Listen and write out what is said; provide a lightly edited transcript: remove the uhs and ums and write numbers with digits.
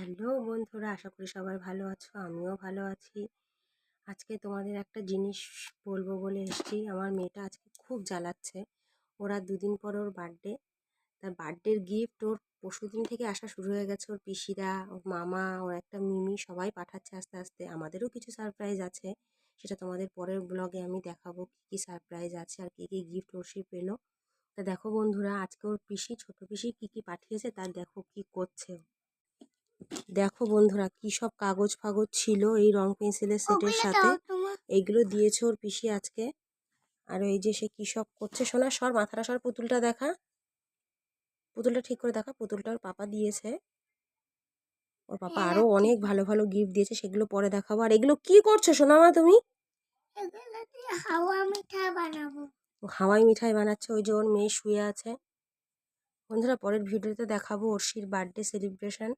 Hello বন্ধুরা, আশা করি সবাই ভালো আছো। আমিও ভালো আছি। আজকে তোমাদের একটা জিনিস বলবো বলে এসেছি। আমার মেয়েটা আজকে খুব জ্বালাচ্ছে। ওরা দুদিন পর ওর বার্থডে। তার বার্থডের গিফট ওর পরশুদিন থেকে আসা শুরু হয়ে গেছে। ওর পিসিরা, ওর মামা, ওর একটা মিমি সবাই পাঠাচ্ছে আস্তে আস্তে। আমাদেরও কিছু সারপ্রাইজ আছে, সেটা তোমাদের পরের ব্লগে আমি দেখাবো কী কী সারপ্রাইজ আছে আর কী কী গিফট ওর সে পেলো। তা দেখো বন্ধুরা, আজকে ওর পিসি, ছোট পিসি কী কী পাঠিয়েছে তার দেখো কী করছে। দেখো বন্ধুরা, কি সব কাগজ ফাগজ ছিল এই রং পেন্সিলের সেটের সাথে। এইগুলো দিয়েছে ওর পিসি আজকে। আর এই যে সে কি সব করছে, সোনা সর, মাথাটা সর, পুতুলটা দেখা, পুতুলটা ঠিক করে দেখা। পুতুলটা ওর পাপা দিয়েছে। ওর পাপা আরো অনেক ভালো ভালো গিফট দিয়েছে, সেগুলো পরে দেখাবো। আর এগুলো কি করছো সোনা মা তুমি? হাওয়া মিঠাই বানাবো। হাওয়াই মিঠাই বানাচ্ছে। ওই যে ওর মেয়ে শুয়ে আছে। বন্ধুরা, পরের ভিডিওতে দেখাবো অর্ষির বার্থডে সেলিব্রেশন।